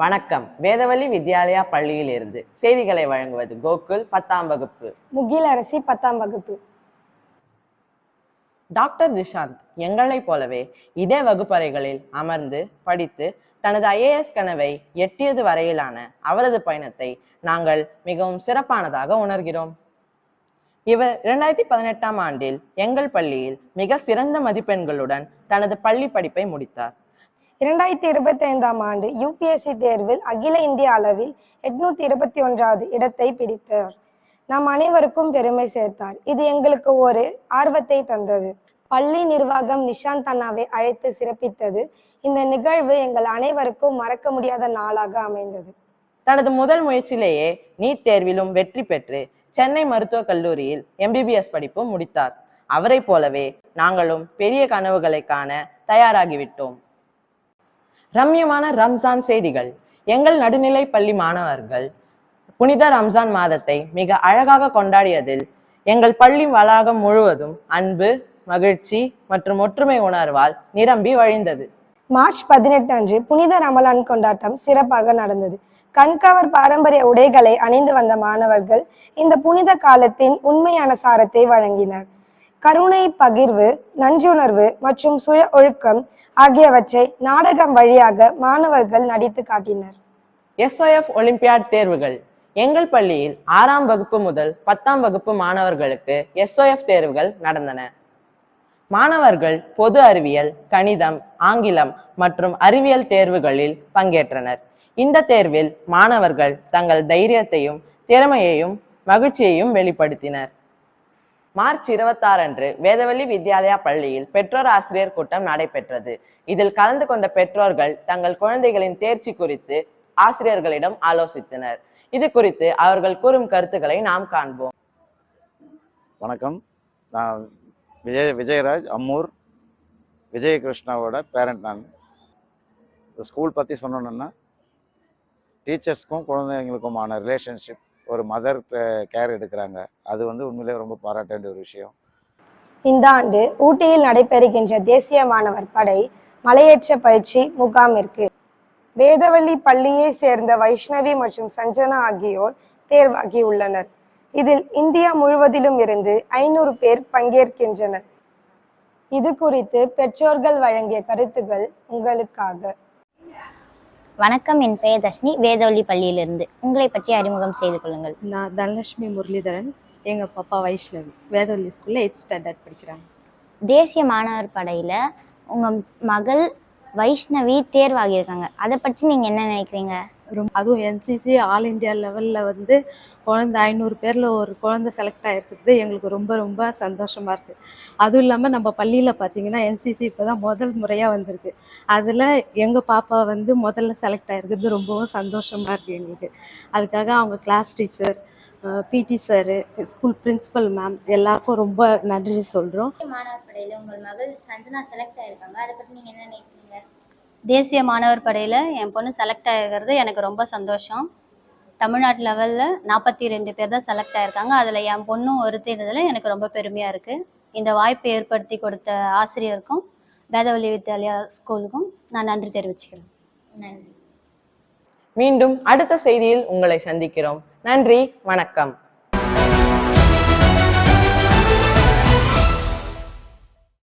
வணக்கம். வேதவழி வித்யாலயா பள்ளியில் இருந்து செய்திகளை வழங்குவது கோகுல் 10ஆம் வகுப்பு. முகில் அரசி 10ஆம் வகுப்பு. டாக்டர் நிஷாந்த் எங்களைப் போலவே இதே வகுப்பறைகளில் அமர்ந்து படித்து தனது IAS கனவை எட்டியது வரையிலான அவரது பயணத்தை நாங்கள் மிகவும் சிறப்பானதாக உணர்கிறோம். இவர் 2018ஆம் ஆண்டில் எங்கள் பள்ளியில் மிக சிறந்த மதிப்பெண்களுடன் தனது பள்ளி படிப்பை முடித்தார். 2025ஆம் ஆண்டு UPSC தேர்வில் அகில இந்திய அளவில் 821வது இடத்தை பிடித்தார். நாம் அனைவருக்கும் பெருமை சேர்த்தார். இது எங்களுக்கு ஒரு ஆர்வத்தை தந்தது. பள்ளி நிர்வாகம் நிஷாந்த் அண்ணாவை அழைத்து சிறப்பித்தது. இந்த நிகழ்வு எங்கள் அனைவருக்கும் மறக்க முடியாத நாளாக அமைந்தது. தனது முதல் முயற்சியிலேயே நீட் தேர்விலும் வெற்றி பெற்று சென்னை மருத்துவக் கல்லூரியில் MBBS படிப்பு முடித்தார். அவரை போலவே நாங்களும் பெரிய கனவுகளை காண தயாராகிவிட்டோம். ரம்யமான ரம்ஜான் செய்திகள். எங்கள் நடுநிலை பள்ளி மாணவர்கள் புனித ரம்ஜான் மாதத்தை மிக அழகாக கொண்டாடியதில் எங்கள் பள்ளி வளாகம் முழுவதும் அன்பு, மகிழ்ச்சி மற்றும் ஒற்றுமை உணர்வால் நிரம்பி வழிந்தது. மார்ச் 18 அன்று புனித ரமலான் கொண்டாட்டம் சிறப்பாக நடந்தது. கண்கவர் பாரம்பரிய உடைகளை அணிந்து வந்த மாணவர்கள் இந்த புனித காலத்தின் உண்மையான சாரத்தை வழங்கினர். கருணை, பகிர்வு, நன்றுணர்வு மற்றும் சுய ஒழுக்கம் ஆகியவற்றை நாடகம் வழியாக மாணவர்கள் நடித்து காட்டினர். SOF ஒலிம்பியாட் தேர்வுகள். எங்கள் பள்ளியில் 6ஆம் வகுப்பு முதல் 10ஆம் வகுப்பு மாணவர்களுக்கு SOF தேர்வுகள் நடந்தன. மாணவர்கள் பொது அறிவியல், கணிதம், ஆங்கிலம் மற்றும் அறிவியல் தேர்வுகளில் பங்கேற்றனர். இந்த தேர்வில் மாணவர்கள் தங்கள் தைரியத்தையும் திறமையையும் மகிழ்ச்சியையும் வெளிப்படுத்தினர். மார்ச் 26 அன்று வேதவழி வித்யாலயா பள்ளியில் பெற்றோர் ஆசிரியர் கூட்டம் நடைபெற்றது. இதில் கலந்து கொண்ட பெற்றோர்கள் தங்கள் குழந்தைகளின் தேர்ச்சி குறித்து ஆசிரியர்களிடம் ஆலோசித்தனர். இது குறித்து அவர்கள் கூறும் கருத்துக்களை நாம் காண்போம். வணக்கம், நான் விஜயராஜ், அம்மூர் விஜயகிருஷ்ணாவோட பேரண்ட். நான் இந்த ஸ்கூல் பற்றி சொன்னோன்னா, டீச்சர்ஸ்க்கும் குழந்தைங்களுக்குமான ரிலேஷன்ஷிப், ஒரு மதர் கேர் எடுக்கிறாங்க. அது உண்மையிலே ரொம்ப பாராட்ட வேண்டிய ஒரு விஷயம். இந்த ஆண்டு ஊட்டியில் நடைபெறுகின்ற தேசிய மாணவர் படை மலையேற்ற பயிற்சி முகாமிற்கு வேதவழி பள்ளியை சேர்ந்த வைஷ்ணவி மற்றும் சஞ்சனா ஆகியோர் தேர்வாகி உள்ளனர். இதில் இந்தியா முழுவதிலும் இருந்து 500 பேர் பங்கேற்கின்றனர். இது குறித்து பெற்றோர்கள் வழங்கிய கருத்துக்கள் உங்களுக்காக. வணக்கம், என் பெயர் தர்ஷினி, வேதவழி பள்ளியிலிருந்து. உங்களை பற்றி அறிமுகம் செய்து கொள்ளுங்கள். நான் தனலட்சுமி முரளிதரன், எங்கள் பாப்பா வைஷ்ணவி, வேதவழி ஸ்கூலில் 8th ஸ்டாண்டர்ட் படிக்கிறாங்க. தேசிய மாணவர் படையில் உங்கள் மகள் வைஷ்ணவி தேர்வாகியிருக்காங்க. அதை பற்றி நீங்கள் என்ன நினைக்கிறீங்க? அதுவும் NCC ஆல் இண்டியா லெவலில் குழந்தை 500 பேரில் ஒரு குழந்தை செலக்ட் ஆகிருக்குது. எங்களுக்கு ரொம்ப ரொம்ப சந்தோஷமாக இருக்குது. அதுவும் இல்லாமல் நம்ம பள்ளியில் பார்த்திங்கன்னா NCC இப்போ தான் முதல் முறையாக வந்திருக்கு. அதில் எங்கள் பாப்பா முதல்ல செலக்ட் ஆகிருக்குது. ரொம்பவும் சந்தோஷமாக இருக்குது எங்களுக்கு. அதுக்காக அவங்க class teacher, PT sir, school principal ma'am எல்லாருக்கும் ரொம்ப நன்றி சொல்கிறோம். மாணவர் படையில் உங்கள் மகள் சஞ்சனா செலக்ட் ஆகிருக்காங்க. அதை பற்றி நீங்கள் என்ன நினைக்கிறீங்க? தேசிய மாணவர் படையில் என் பொண்ணு செலக்ட் ஆகிருக்கிறது எனக்கு ரொம்ப சந்தோஷம். தமிழ்நாட்டு லெவலில் 42 பேர் தான் செலக்ட் ஆகிருக்காங்க. அதில் என் பொண்ணும் ஒருத்ததில் எனக்கு ரொம்ப பெருமையாக இருக்குது. இந்த வாய்ப்பை ஏற்படுத்தி கொடுத்த ஆசிரியருக்கும் வேதவழி வித்யாலயா ஸ்கூலுக்கும் நான் நன்றி தெரிவிச்சுக்கிறேன். நன்றி. மீண்டும் அடுத்த செய்தியில் உங்களை சந்திக்கிறோம். நன்றி, வணக்கம்.